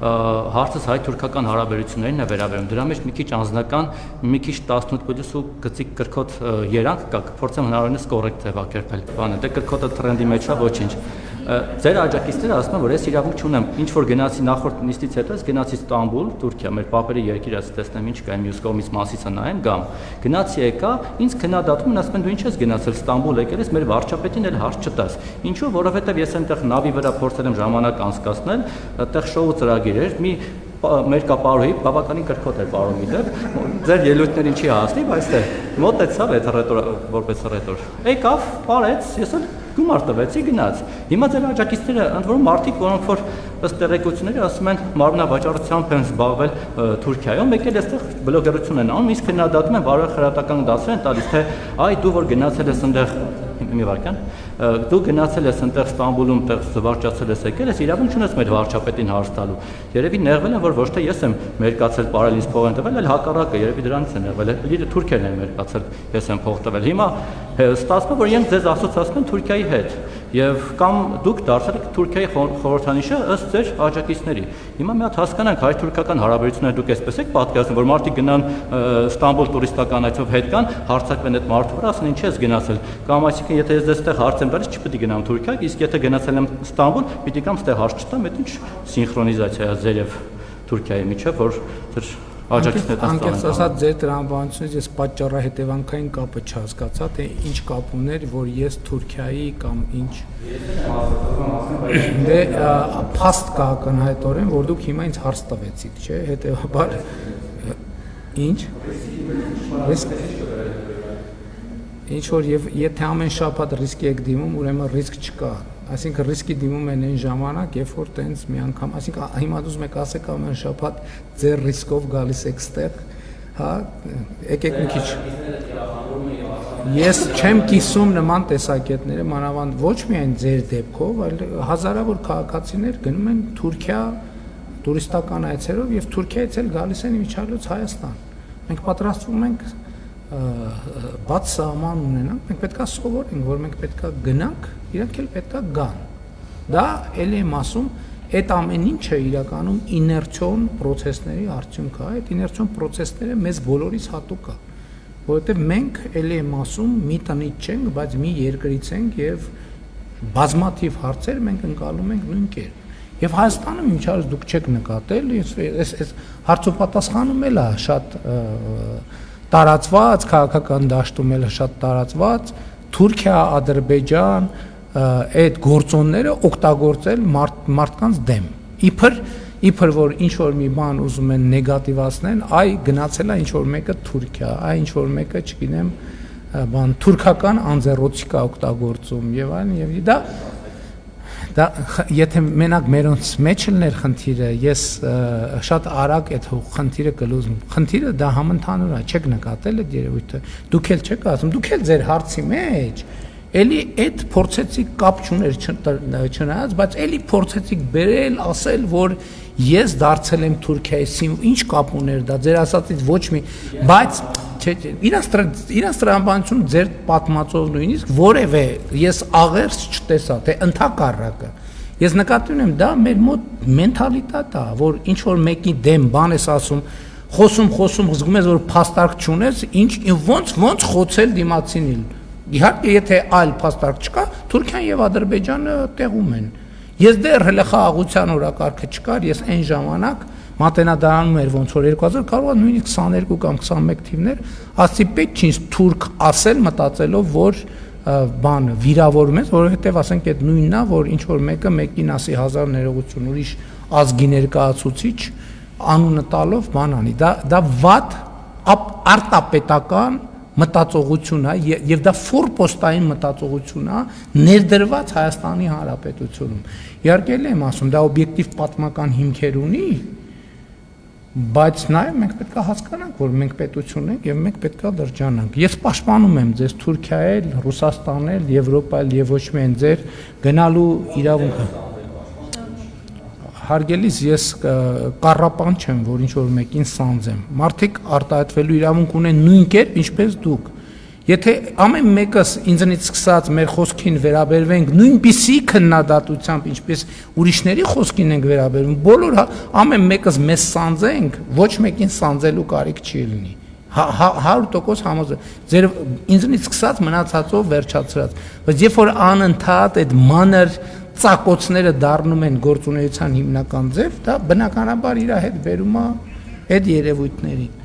հարցս հայ-թուրքական հարաբերություններին է վերաբերում։ Դրա մեջ մի քիչ անձնական, մի քիչ 18+8 գծիկ կրկոտ երանգ կա, կփորձեմ հնարավորինս կոռեկտ ձևակերպել։ Բանը, դե կրկոտը տրենդի մեջ է, ոչինչ։ Ձեր աջակիցները ասում են, որ ես իրավունք չունեմ, ինչ որ գնացի նախորդ նիստից հետո ես գնացի Ստամբուլ, Թուրքիա, մեր պապերի երկիր, ասի տեսնեմ ինչ կա, մյուս կողմից մասից նայեմ, գամ։ Գնացի եկա, ինձ քննադատում են, ասում են դու ինչ ես գնացել Ստամբուլ, եկել ես մեր վարչապետին էլ հարց չտաս։ Ինչու, որովհետև ես այնտեղ նավի վրա փորձել եմ ժամանակ անցկացնել, այդտեղ շոու ծրագիր էր, մի մեր կապարոյի բավականին կրկոտ էր պարոն գիտեր, ձեր ելույթներին չի հասնի, բայց դե մոտեցավ այդ ռետոր որպես ռետոր։ Եկավ, parեց, ես էլ գումար տվեցի, գնաց։ Հիմա ձեր աջակիցները ընդ որում մարդիկ, որոնք որ ըստ տեղեկությունների ասում են մարմնավաճառությամբ են զբաղվել Թուրքիայում, եկել այստեղ բլոգերություն են անում, իսկ քննադատում են բարոյ խրատական դասեր են տալիս, թե այ դու որ գնացել ես այնտեղ մի վարքան, դու գնացել ես այնտեղ Ստամբուլում, այդտեղ զվարճացել ես եկել ես, իրավունք չունես մեր վարչապետին հարց տալու։ Երևի նեղվել են, որ ոչ թե ես եմ մերկացել, ապարել ինձ փող են տվել, այլ հակառակը, երևի դրանից են նեղվել, այլ թուրքերն են մերկացել, ես եմ փող տվել։ Հիմա ստացվում է, որ իրենք ձեզ ասոցացնում են Թուրքիայի հետ, եւ կամ դուք դարձել եք Թուրքիայի խորհրդանիշը ըստ ձեր աջակիցների։ Հիմա մի հատ հասկանանք հայ-թուրքական հարաբերությունները դուք այսպես եք պատկերացնում, որ մարդիկ գնան Ստամբուլ տուրիստական այցով հետ կան, հարցակվեն այդ մարդու վրա, ասեն ինչ ես գնացել, կամ այսինքն եթե ես դեռ հարց եմ տալիս, չպետք է գնամ Թուրքիա, իսկ եթե գնացել եմ Ստամբուլ, պիտի կամ ստեղ հարց չտամ, այդ ինչ սինխրոնիզացիա է ձեր եւ Թուրքիայի միջեւ, որ ձեր աջակիցները անկեղծ ասած ձեր տրամաբանությունից ես պատճառահետևանքային կապը չհասկացա, թե ինչ կապ ուներ, որ ես Թուրքիայի կամ ինչ դե փաստ կա ակնհայտորեն, որ դուք հիմա ինձ հարց տվեցիք, չէ՞, հետեւաբար ինչ ինչ որ եւ եթե ամեն շաբաթ ռիսկի եք դիմում, ուրեմն ռիսկ չկա։ Այսինքն ռիսկի դիմում են այն ժամանակ, երբ որ տենց մի անգամ, այսինքն հիմա դուք եք ասեք ամեն շաբաթ ձեր ռիսկով գալիս եք ստեղ, հա, եկեք մի քիչ։ Ես չեմ կիսում նման տեսակետները, մանավանդ ոչ միայն ձեր դեպքով, այլ հազարավոր քաղաքացիներ գնում են Թուրքիա տուրիստական այցերով եւ Թուրքիայից էլ գալիս են միջալուց Հայաստան։ Մենք պատրաստվում ենք բաց սահման ունենանք, մենք պետք է սովորենք, որ մենք պետք է գնանք, իրանք էլ պետք է գան։ Դա ելի եմ ասում, այդ ամեն ինչը իրականում իներցիոն պրոցեսների արդյունք է, այդ իներցիոն պրոցեսները մեզ բոլորիս հատուկ է, որովհետև մենք ելի եմ ասում, մի տնից չենք, բայց մի երկրից ենք եւ բազմաթիվ հարցեր մենք ընկալում ենք նույն կերպ։ Եվ Հայաստանը մինչև դուք չեք նկատել, այս հարցոպատասխանում էլ է շատ տարածված, քաղաքական դաշտում էլ շատ տարածված, Թուրքիա, Ադրբեջան, այդ գործոնները օգտագործել մարդկանց դեմ։ Իբր որ ինչ որ մի բան ուզում են նեգատիվացնել, այ գնացել է ինչ որ մեկը Թուրքիա, այ ինչ որ մեկը, չգիտեմ, բան թուրքական անձեռոցիկա օգտագործում եւ այլն եւ դա եթե մենակ մերոնց մեջ լներ խնդիրը, ես շատ արագ այդ խնդիրը կլուզում։ Խնդիրը դա համընդհանուր է, չեք նկատել այդ երևույթը։ Դուք էլ չեք ասում, դուք էլ ձեր հարցի մեջ էլի այդ փորձեցիք կապ չուներ չնայած, բայց էլի փորձեցիք բերել, ասել, որ ես դարձել եմ Թուրքիայի, ինչ կապ ուներ դա, ձեր ասածից ոչ մի, բայց իրանց տրամաբանություն ձեր պատմածով նույնիսկ որևէ ես աղերս չտեսա, թե ընդհակառակը։ Ես նկատի ունեմ, դա մեր մոտ մենթալիտետ է, որ ինչ որ մեկի դեմ բան ես ասում, խոսում, զգում ես, որ փաստարկ չունես, ոնց խոցել դիմացինին։ Իհարկե, եթե այլ փաստարկ չկա, Թուրքիան եւ Ադրբեջանը տեղում են։ Ես դեռ հələ խաղաղության օրակարգը չկար, ես այն ժամանակ մատենադարանում էր ոնց որ 2000 կարող է նույնիսկ 22 կամ 21 թիվներ, ասի պետք չի թուրք ասել մտածելով, որ բան վիրավորում ես, որովհետև ասենք այդ նույնն է, որ ինչ որ մեկը մեկին ասի 1000 ներողություն, ուրիշ ազգի ներկայացուցիչ անունը տալով բան անի։ Դա վատ արտապետական մտածողություն է եւ դա ֆորպոստային մտածողություն է ներդրված Հայաստանի Հանրապետությունում։ Իհարկե եմ ասում, դա օբյեկտիվ պատմական հիմքեր ունի, բայց նաեւ մենք պետք է հասկանանք, որ մենք պետություն ենք եւ մենք պետք է լրջանանք։ Ես պաշտպանում եմ ձեզ Թուրքիայել, Ռուսաստանել, Եվրոպայել եւ ոչ միայն ձեր գնալու իրավունքը։ Հարգելիս ես կառապան չեմ, որ ինչ որ մեկին սանձեմ։ Մարդիկ արտահայտվելու իրավունք ունեն նույն կերպ, ինչպես դուք։ Եթե ամեն մեկս ինձնից սկսած մեր խոսքին վերաբերվենք նույնպիսի քննադատությամբ, ինչպես ուրիշների խոսքին ենք վերաբերվում, բոլոր ամեն մեկս մեզ սանձենք, ոչ մեկին սանձելու կարիք չի լինի։ 100% համոզվեմ։ Ձեր ինձնից սկսած մնացածով վերջացրած։ Բայց երբ որ անընդհատ այդ մանր ծակոցները դառնում են գործունեության հիմնական ձև, դա բնականաբար իր հետ բերում է այդ երևույթներին։